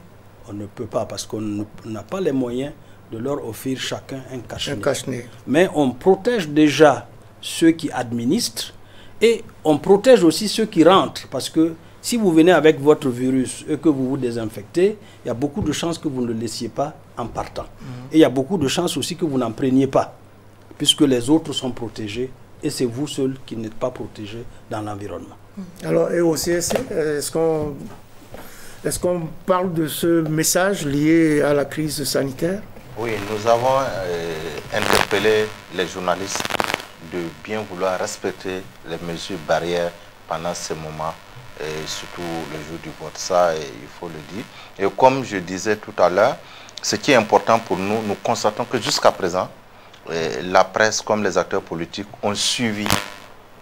on ne peut pas, parce qu'on n'a pas les moyens de leur offrir chacun un cache-nez. Mais on protège déjà ceux qui administrent et on protège aussi ceux qui rentrent, parce que si vous venez avec votre virus et que vous vous désinfectez, il y a beaucoup de chances que vous ne le laissiez pas en partant. Et il y a beaucoup de chances aussi que vous n'en preniez pas, puisque les autres sont protégés et c'est vous seul qui n'êtes pas protégé dans l'environnement. Alors, et au CSC, est-ce qu'on parle de ce message lié à la crise sanitaire? Oui, nous avons interpellé les journalistes de bien vouloir respecter les mesures barrières pendant ces moments, et surtout le jour du vote. Ça, il faut le dire. Et comme je disais tout à l'heure, ce qui est important pour nous, nous constatons que jusqu'à présent, la presse comme les acteurs politiques ont suivi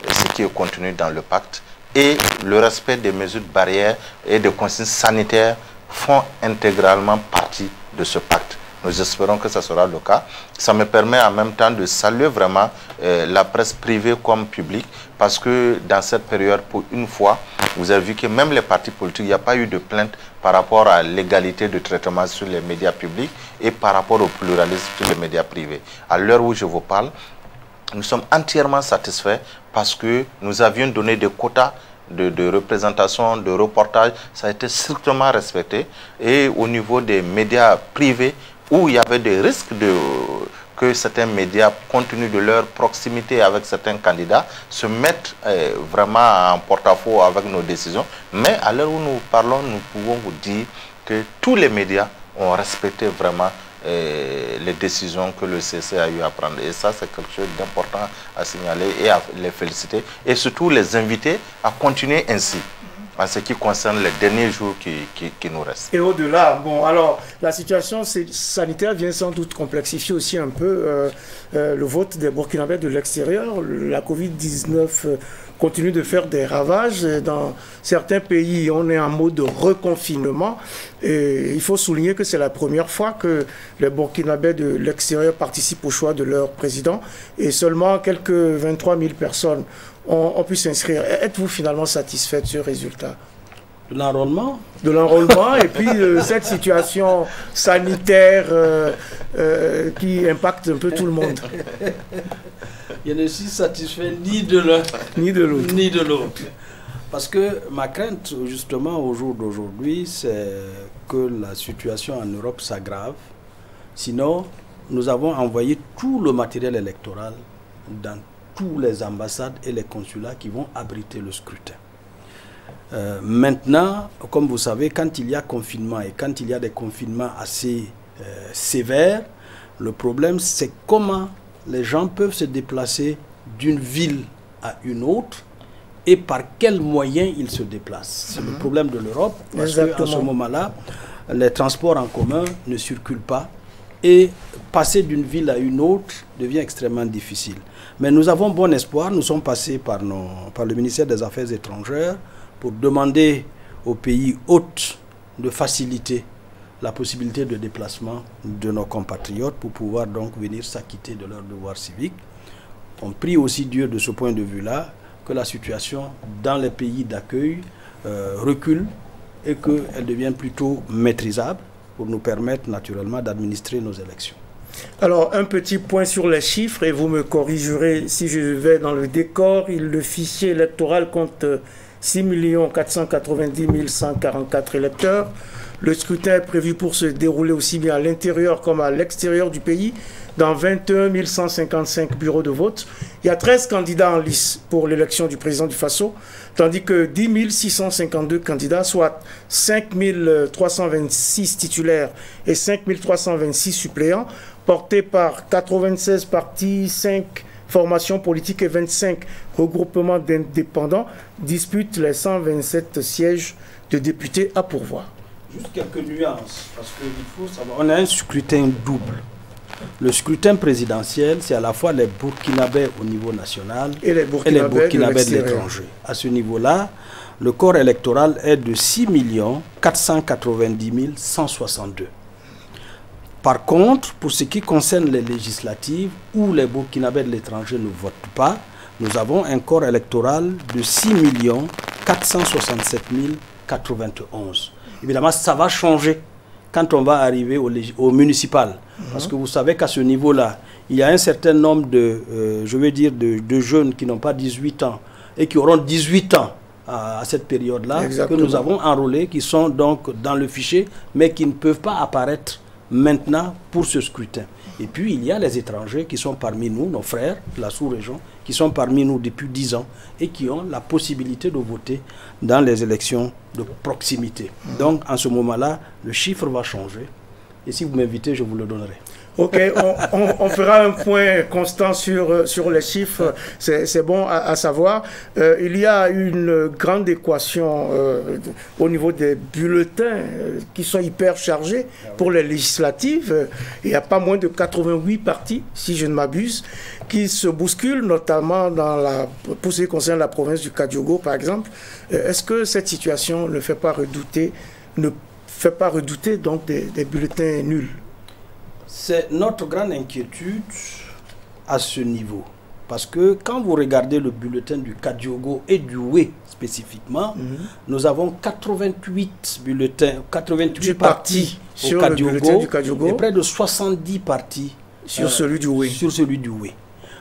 ce qui est contenu dans le pacte, et le respect des mesures barrières et des consignes sanitaires font intégralement partie de ce pacte. Nous espérons que ce sera le cas. Ça me permet en même temps de saluer vraiment la presse privée comme publique, parce que dans cette période, pour une fois, vous avez vu que même les partis politiques, il n'y a pas eu de plainte par rapport à l'égalité de traitement sur les médias publics et par rapport au pluralisme sur les médias privés. À l'heure où je vous parle, nous sommes entièrement satisfaits parce que nous avions donné des quotas de représentation, de reportage. Ça a été strictement respecté. Et au niveau des médias privés, où il y avait des risques que certains médias, compte tenu de leur proximité avec certains candidats, se mettent vraiment en porte-à-faux avec nos décisions. Mais à l'heure où nous parlons, nous pouvons vous dire que tous les médias ont respecté vraiment les décisions que le CC a eu à prendre. Et ça, c'est quelque chose d'important à signaler et à les féliciter. Et surtout les inviter à continuer ainsi, en ce qui concerne les derniers jours qui nous restent. Et au-delà, bon, alors, la situation sanitaire vient sans doute complexifier aussi un peu le vote des Burkinabés de l'extérieur. La Covid-19 continue de faire des ravages. Dans certains pays, on est en mode reconfinement. Et il faut souligner que c'est la première fois que les Burkinabés de l'extérieur participent au choix de leur président. Et seulement quelques 23 000 personnes ont pu s'inscrire. Êtes-vous finalement satisfait de ce résultat? De l'enrôlement? De l'enrôlement et puis cette situation sanitaire qui impacte un peu tout le monde. Je ne suis satisfait ni de l'un ni de l'autre. Ni de l'autre. Parce que ma crainte, justement, au jour d'aujourd'hui, c'est que la situation en Europe s'aggrave. Sinon, nous avons envoyé tout le matériel électoral dans toutes les ambassades et les consulats qui vont abriter le scrutin. Maintenant, comme vous savez, quand il y a confinement et quand il y a des confinements assez sévères, le problème c'est comment les gens peuvent se déplacer d'une ville à une autre et par quels moyens ils se déplacent. C'est le problème de l'Europe parce qu'à ce moment-là, les transports en commun ne circulent pas et passer d'une ville à une autre devient extrêmement difficile. Mais nous avons bon espoir, nous sommes passés par le ministère des Affaires étrangères pour demander aux pays hôtes de faciliter la possibilité de déplacement de nos compatriotes pour pouvoir donc venir s'acquitter de leurs devoirs civiques. On prie aussi Dieu de ce point de vue-là que la situation dans les pays d'accueil recule et qu'elle devienne plutôt maîtrisable pour nous permettre naturellement d'administrer nos élections. Alors, un petit point sur les chiffres, et vous me corrigerez si je vais dans le décor. Le fichier électoral compte 6 490 144 électeurs. Le scrutin est prévu pour se dérouler aussi bien à l'intérieur comme à l'extérieur du pays, dans 21 155 bureaux de vote. Il y a 13 candidats en lice pour l'élection du président du Faso, tandis que 10 652 candidats, soit 5 326 titulaires et 5 326 suppléants, portés par 96 partis, 5 formations politiques et 25 regroupements d'indépendants, disputent les 127 sièges de députés à pourvoir. Juste quelques nuances, parce qu'il faut savoir, on a un scrutin double. Le scrutin présidentiel, c'est à la fois les Burkinabés au niveau national et les Burkinabés de l'étranger. À ce niveau-là, le corps électoral est de 6 490 162. Par contre, pour ce qui concerne les législatives, où les Burkinabés de l'étranger ne votent pas, nous avons un corps électoral de 6 467 091. Évidemment, ça va changer quand on va arriver au municipal. Parce que vous savez qu'à ce niveau-là, il y a un certain nombre de, de jeunes qui n'ont pas 18 ans et qui auront 18 ans à cette période-là, que nous avons enrôlés, qui sont donc dans le fichier, mais qui ne peuvent pas apparaître maintenant pour ce scrutin. Et puis, il y a les étrangers qui sont parmi nous, nos frères de la sous-région, qui sont parmi nous depuis 10 ans et qui ont la possibilité de voter dans les élections de proximité. Donc, en ce moment-là, le chiffre va changer. Et si vous m'invitez, je vous le donnerai. Ok, on fera un point constant sur les chiffres, c'est bon à savoir. Il y a une grande équation au niveau des bulletins qui sont hyper chargés pour les législatives. Il n'y a pas moins de 88 partis, si je ne m'abuse, qui se bousculent, notamment pour ce qui concerne la province du Kadiogo, par exemple. Est-ce que cette situation ne fait pas redouter donc des bulletins nuls? C'est notre grande inquiétude à ce niveau. Parce que quand vous regardez le bulletin du Kadiogo et du Oué spécifiquement, nous avons 88 partis sur le bulletin du Kadiogo et près de 70 partis sur celui du Oué.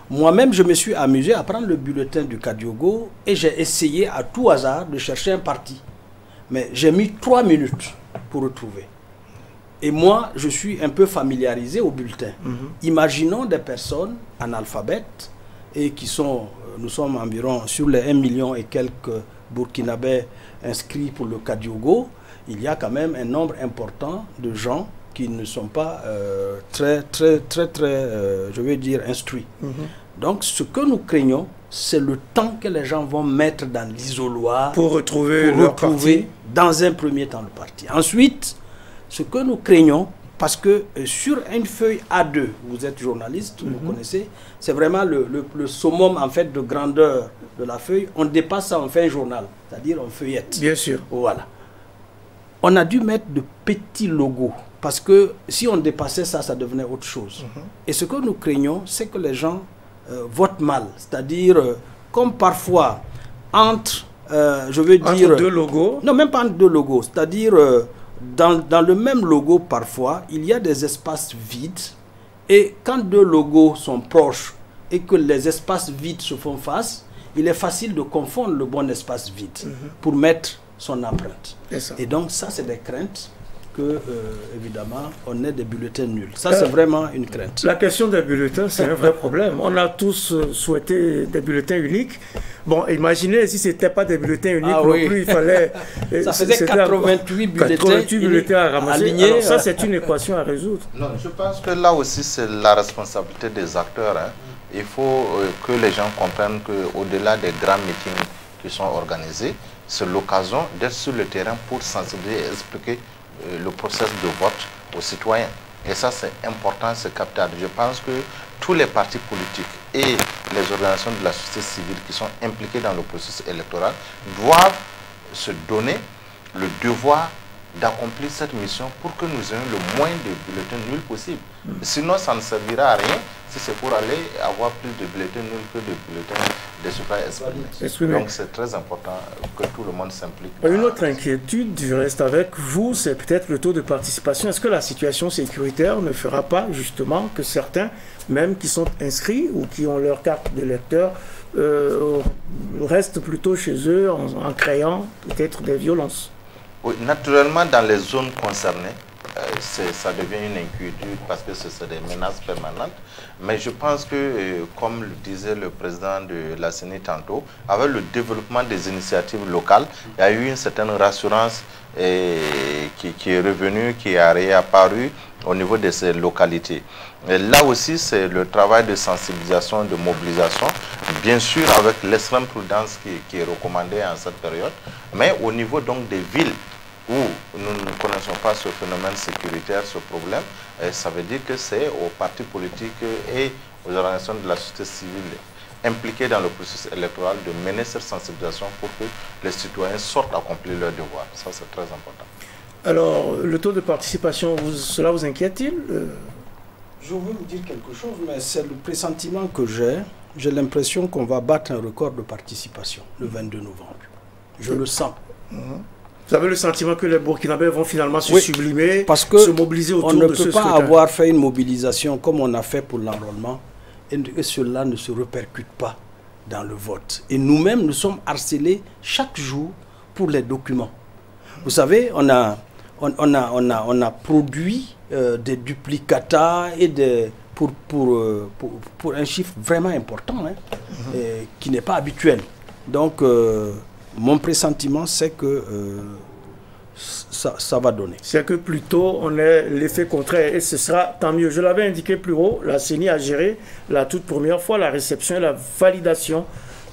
Moi-même, je me suis amusé à prendre le bulletin du Kadiogo et j'ai essayé à tout hasard de chercher un parti. Mais j'ai mis 3 minutes pour retrouver. Et moi, je suis un peu familiarisé au bulletin. Imaginons des personnes analphabètes et qui sont, nous sommes environ sur les 1 million et quelques Burkinabés inscrits pour le Kadiogo. Il y a quand même un nombre important de gens qui ne sont pas très, je vais dire, instruits. Donc, ce que nous craignons, c'est le temps que les gens vont mettre dans l'isoloir pour retrouver leur parti. Dans un premier temps le parti. Ensuite, ce que nous craignons, parce que sur une feuille A2, vous êtes journaliste, vous connaissez, c'est vraiment le summum en fait de grandeur de la feuille. On dépasse ça, on fait un journal, c'est-à-dire on feuillette. Bien sûr. Voilà. On a dû mettre de petits logos, parce que si on dépassait ça, ça devenait autre chose. Et ce que nous craignons, c'est que les gens votent mal, c'est-à-dire comme parfois entre, je veux dire... Entre deux logos? Non, même pas entre deux logos, c'est-à-dire... Dans le même logo, parfois, il y a des espaces vides. Et quand deux logos sont proches et que les espaces vides se font face, il est facile de confondre le bon espace vide pour mettre son empreinte. Et donc, ça, c'est des craintes que, évidemment, on ait des bulletins nuls. Ça, c'est vraiment une crainte. La question des bulletins, c'est un vrai problème. On a tous souhaité des bulletins uniques. Bon, imaginez si ce n'était pas des bulletins uniques non plus, il fallait... Ça faisait 88 bulletins à ramasser. Alignés. Alors ça, c'est une équation à résoudre. Non, je pense que là aussi, c'est la responsabilité des acteurs. Il faut que les gens comprennent qu'au-delà des grands meetings qui sont organisés, c'est l'occasion d'être sur le terrain pour sensibiliser et expliquer le processus de vote aux citoyens. Et ça, c'est important, c'est capital. Je pense que tous les partis politiques et les organisations de la société civile qui sont impliquées dans le processus électoral doivent se donner le devoir d'accomplir cette mission pour que nous ayons le moins de bulletins nuls possible. Sinon, ça ne servira à rien si c'est pour aller avoir plus de bulletins nuls que de bulletins de suffrages exprimés. Donc, c'est très important que tout le monde s'implique. Une autre inquiétude, du reste avec vous, c'est peut-être le taux de participation. Est-ce que la situation sécuritaire ne fera pas justement que certains, même qui sont inscrits ou qui ont leur carte d'électeur, restent plutôt chez eux en créant peut-être des violences? Oui, naturellement, dans les zones concernées, ça devient une inquiétude parce que ce sont des menaces permanentes. Mais je pense que, comme le disait le président de la CENI tantôt, avec le développement des initiatives locales, il y a eu une certaine rassurance qui est revenue, qui est réapparue au niveau de ces localités. Et là aussi, c'est le travail de sensibilisation, de mobilisation, bien sûr avec l'extrême prudence qui est recommandée en cette période, mais au niveau donc des villes où nous ne connaissons pas ce phénomène sécuritaire, ce problème, ça veut dire que c'est aux partis politiques et aux organisations de la société civile impliquées dans le processus électoral de mener cette sensibilisation pour que les citoyens sortent accomplir leurs devoirs. Ça, c'est très important. Alors, le taux de participation, cela vous inquiète-t-il? Je veux vous dire quelque chose, mais c'est le pressentiment que j'ai. J'ai l'impression qu'on va battre un record de participation le 22 novembre. Je le sens. Vous avez le sentiment que les Burkinabés vont finalement se sublimer, parce que se mobiliser autour de ce scrutin? On ne peut pas avoir fait une mobilisation comme on a fait pour l'enrôlement et que cela ne se répercute pas dans le vote. Et nous-mêmes, nous sommes harcelés chaque jour pour les documents. Vous savez, on a produit des duplicata et pour un chiffre vraiment important, qui n'est pas habituel. Donc, mon pressentiment, c'est que ça va donner. C'est que plutôt on ait l'effet contraire et ce sera tant mieux. Je l'avais indiqué plus haut, la CENI a géré la toute première fois la réception et la validation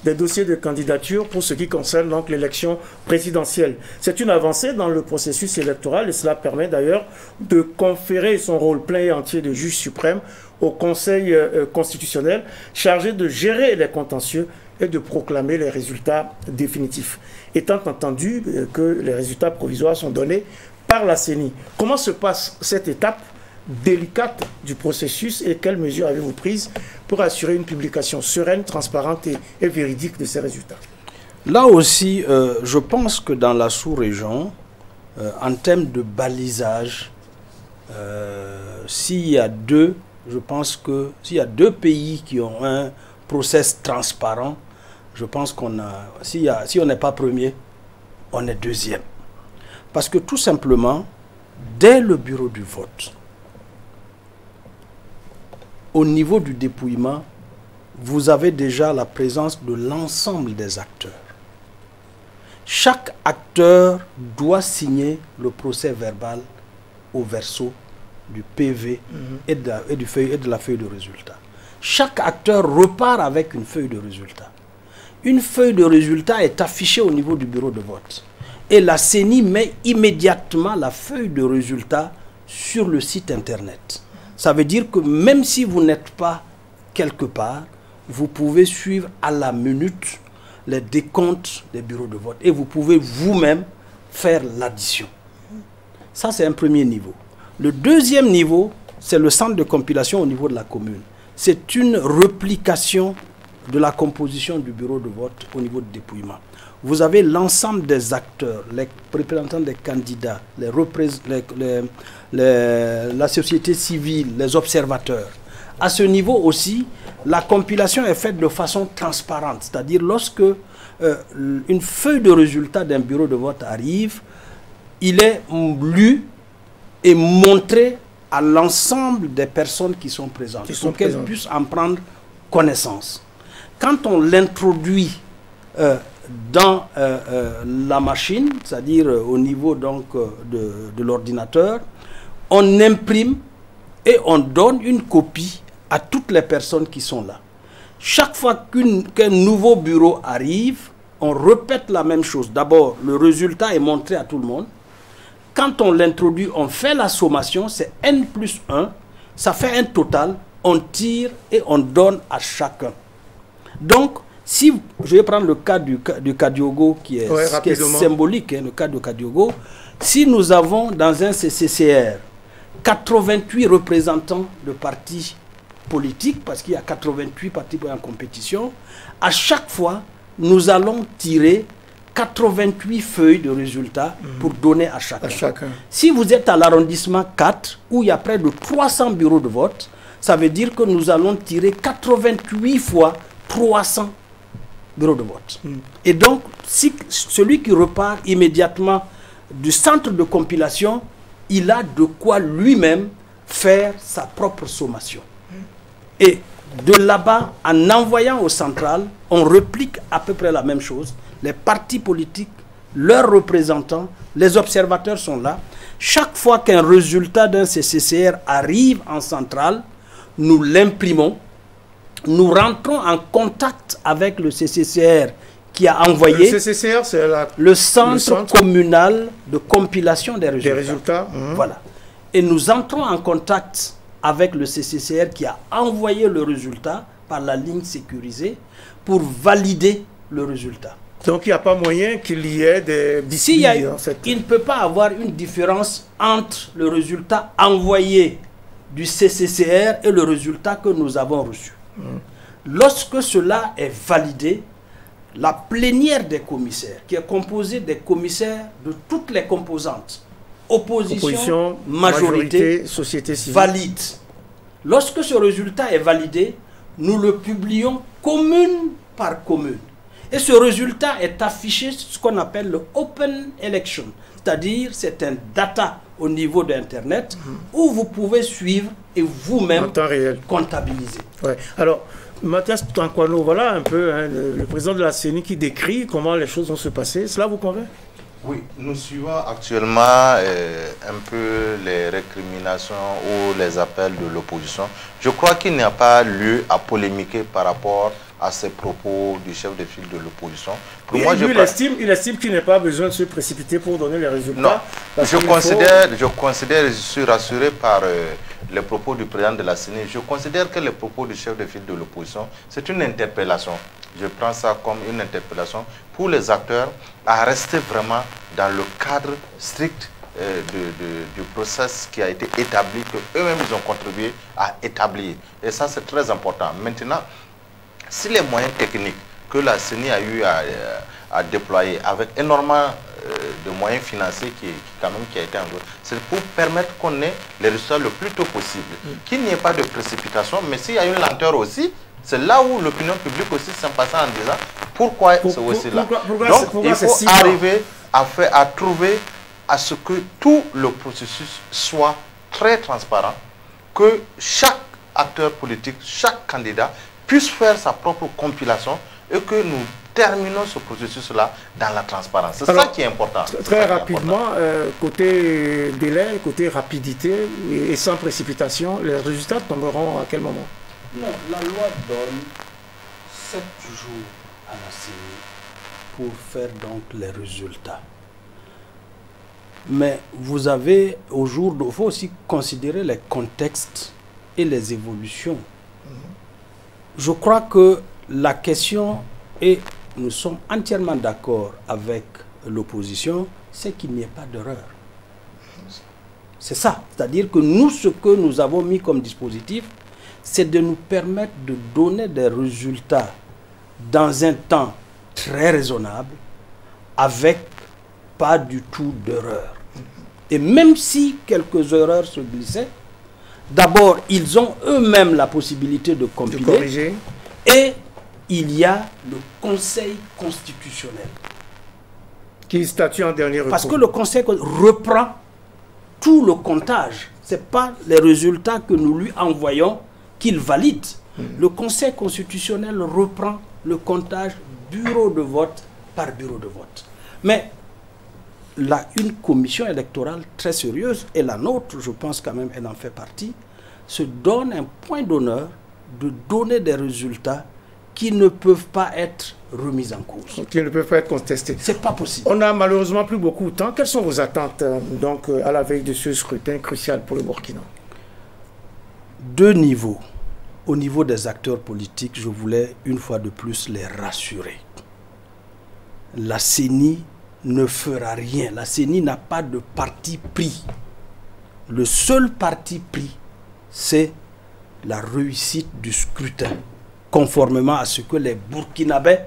des dossiers de candidature pour ce qui concerne donc l'élection présidentielle. C'est une avancée dans le processus électoral et cela permet d'ailleurs de conférer son rôle plein et entier de juge suprême au Conseil constitutionnel chargé de gérer les contentieux et de proclamer les résultats définitifs. Étant entendu que les résultats provisoires sont donnés par la CENI. Comment se passe cette étape délicate du processus et quelles mesures avez-vous prises pour assurer une publication sereine, transparente et véridique de ces résultats? Là aussi, je pense que dans la sous-région, en termes de balisage, s'il y a deux pays qui ont un process transparent, je pense qu'on a, si on n'est pas premier, on est deuxième. Parce que tout simplement, dès le bureau du vote, au niveau du dépouillement, vous avez déjà la présence de l'ensemble des acteurs. Chaque acteur doit signer le procès verbal au verso du PV et de la feuille de résultat. Chaque acteur repart avec une feuille de résultat. Une feuille de résultat est affichée au niveau du bureau de vote. Et la CENI met immédiatement la feuille de résultat sur le site internet. Ça veut dire que même si vous n'êtes pas quelque part, vous pouvez suivre à la minute les décomptes des bureaux de vote. Et vous pouvez vous-même faire l'addition. Ça, c'est un premier niveau. Le deuxième niveau, c'est le centre de compilation au niveau de la commune. C'est une réplication de la composition du bureau de vote au niveau de dépouillement. Vous avez l'ensemble des acteurs, les représentants des candidats, la société civile, les observateurs. À ce niveau aussi, la compilation est faite de façon transparente. C'est-à-dire lorsque une feuille de résultat d'un bureau de vote arrive, il est lu et montré à l'ensemble des personnes qui sont présentes pour qu'elles puissent en prendre connaissance. Quand on l'introduit dans la machine, c'est-à-dire au niveau donc, de l'ordinateur, on imprime et on donne une copie à toutes les personnes qui sont là. Chaque fois qu'un nouveau bureau arrive, on répète la même chose. D'abord, le résultat est montré à tout le monde. Quand on l'introduit, on fait la sommation, c'est N plus 1, ça fait un total, on tire et on donne à chacun. Donc, si je vais prendre le cas du Kadiogo qui est symbolique, hein, le cas du Kadiogo, si nous avons dans un CCCR 88 représentants de partis politiques, parce qu'il y a 88 partis en compétition, à chaque fois, nous allons tirer 88 feuilles de résultats pour donner à chacun. Si vous êtes à l'arrondissement 4, où il y a près de 300 bureaux de vote, ça veut dire que nous allons tirer 88 fois 300 bureaux de vote. Et donc, si celui qui repart immédiatement du centre de compilation, il a de quoi lui-même faire sa propre sommation. Et de là-bas, en envoyant au central, on réplique à peu près la même chose. Les partis politiques, leurs représentants, les observateurs sont là. Chaque fois qu'un résultat d'un CCCR arrive en centrale, nous l'imprimons. Nous rentrons en contact avec le CCCR qui a envoyé le CCCR, c'est le centre communal de compilation des résultats. Voilà. Et nous entrons en contact avec le CCCR qui a envoyé le résultat par la ligne sécurisée pour valider le résultat. Donc il n'y a pas moyen qu'il y ait des bisbilles. Il ne peut pas avoir une différence entre le résultat envoyé du CCCR et le résultat que nous avons reçu. Lorsque cela est validé, la plénière des commissaires, qui est composée des commissaires de toutes les composantes, opposition, majorité, société civile, valide. Lorsque ce résultat est validé, nous le publions commune par commune. Et ce résultat est affiché sur ce qu'on appelle le Open Election. C'est-à-dire, c'est un data au niveau d'Internet où vous pouvez suivre et vous-même comptabiliser. Ouais. Alors, Mathias Tankwano, voilà un peu hein, le président de la CENI qui décrit comment les choses vont se passer. Cela vous convainc? Oui, nous suivons actuellement un peu les récriminations ou les appels de l'opposition. Je crois qu'il n'y a pas lieu à polémiquer par rapport à ces propos du chef de file de l'opposition. Pour moi, il estime qu'il n'y a pas besoin de se précipiter pour donner les résultats. Non, je considère, je suis rassuré par les propos du président de la CENI. Je considère que les propos du chef de file de l'opposition, c'est une interpellation. Je prends ça comme une interpellation pour les acteurs à rester vraiment dans le cadre strict du process qui a été établi, que eux-mêmes ils ont contribué à établir. Et ça, c'est très important. Maintenant, si les moyens techniques que la CENI a eu à déployer avec énormément de moyens financiers qui a été envoyé, c'est pour permettre qu'on ait les résultats le plus tôt possible. Qu'il n'y ait pas de précipitation, mais s'il y a une lenteur aussi, c'est là où l'opinion publique aussi s'en passe en disant pourquoi c'est aussi là. Donc il faut arriver à trouver à ce que tout le processus soit très transparent, que chaque acteur politique, chaque candidat puisse faire sa propre compilation et que nous terminons ce processus-là dans la transparence. C'est ça qui est important. Très rapidement, côté délai, côté rapidité et sans précipitation, les résultats tomberont à quel moment? Non, la loi donne 7 jours à la CENI pour faire donc les résultats. Mais vous avez, au jour il faut aussi considérer les contextes et les évolutions. Je crois que la question, et nous sommes entièrement d'accord avec l'opposition, c'est qu'il n'y ait pas d'erreur. C'est ça. C'est-à-dire que nous, ce que nous avons mis comme dispositif, c'est de nous permettre de donner des résultats dans un temps très raisonnable, avec pas du tout d'erreur. Et même si quelques erreurs se glissaient, d'abord, ils ont eux-mêmes la possibilité de compiler. Et il y a le Conseil constitutionnel. Qui statue en dernier recours. Parce que le Conseil reprend tout le comptage. Ce n'est pas les résultats que nous lui envoyons qu'il valide. Le Conseil constitutionnel reprend le comptage bureau de vote par bureau de vote. Mais là, une commission électorale très sérieuse, et la nôtre, je pense quand même, elle en fait partie, se donne un point d'honneur de donner des résultats qui ne peuvent pas être remis en cause. Qui ne peuvent pas être contestés. C'est pas possible. On n'a malheureusement plus beaucoup de temps. Quelles sont vos attentes donc, à la veille de ce scrutin crucial pour le Burkina? 2 niveaux. Au niveau des acteurs politiques, je voulais une fois de plus les rassurer. La CENI ne fera rien. La CENI n'a pas de parti pris. Le seul parti pris, c'est la réussite du scrutin, conformément à ce que les Burkinabés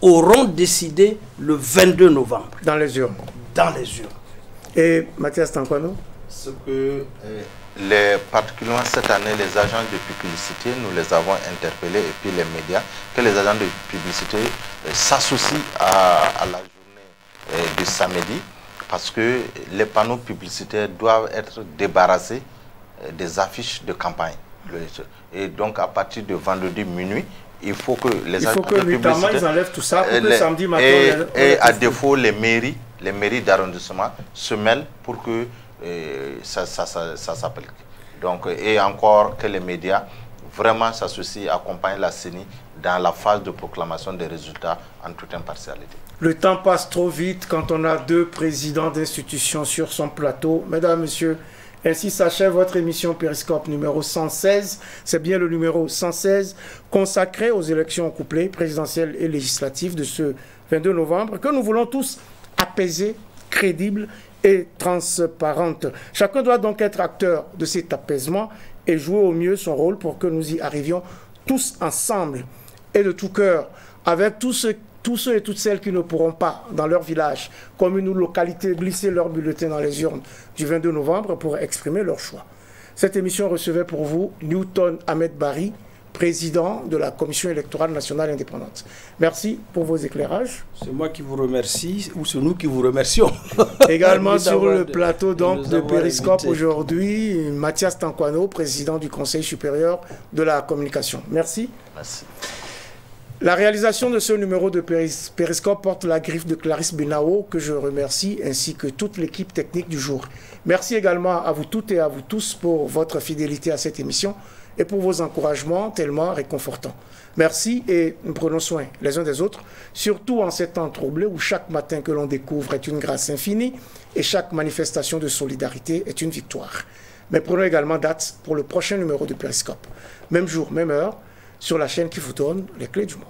auront décidé le 22 novembre. Dans les urnes. Dans les urnes. Et Mathias Tankwano? Ce que, particulièrement cette année, les agents de publicité, nous les avons interpellés, et puis les médias, que les agents de publicité s'associent à la journée du samedi, parce que les panneaux publicitaires doivent être débarrassés des affiches de campagne. Et donc, à partir de vendredi minuit, il faut que les agents de publicité... ils enlèvent tout ça pour que samedi matin... Et à défaut, les mairies d'arrondissement se mêlent pour que ça s'applique. Donc, et encore que les médias vraiment s'associent, accompagnent la CENI dans la phase de proclamation des résultats en toute impartialité. Le temps passe trop vite quand on a 2 présidents d'institutions sur son plateau. Mesdames, Messieurs, ainsi s'achève votre émission Périscope numéro 116. C'est bien le numéro 116 consacré aux élections couplées présidentielles et législatives de ce 22 novembre que nous voulons tous apaiser, crédibles et transparentes. Chacun doit donc être acteur de cet apaisement et jouer au mieux son rôle pour que nous y arrivions tous ensemble et de tout cœur, avec tous ceux et toutes celles qui ne pourront pas, dans leur village, commune ou localité, glisser leur bulletin dans les urnes du 22 novembre pour exprimer leur choix. Cette émission recevait pour vous Newton Ahmed Barry, président de la Commission électorale nationale indépendante. Merci pour vos éclairages. C'est moi qui vous remercie, ou c'est nous qui vous remercions. Également sur le plateau donc, de Périscope aujourd'hui, Mathias Tankwano, président du Conseil supérieur de la communication. Merci. Merci. La réalisation de ce numéro de Périscope porte la griffe de Clarisse Benao, que je remercie, ainsi que toute l'équipe technique du jour. Merci également à vous toutes et à vous tous pour votre fidélité à cette émission et pour vos encouragements tellement réconfortants. Merci et nous prenons soin les uns des autres, surtout en ces temps troublés où chaque matin que l'on découvre est une grâce infinie et chaque manifestation de solidarité est une victoire. Mais prenons également date pour le prochain numéro de Périscope. Même jour, même heure, sur la chaîne qui vous donne les clés du monde.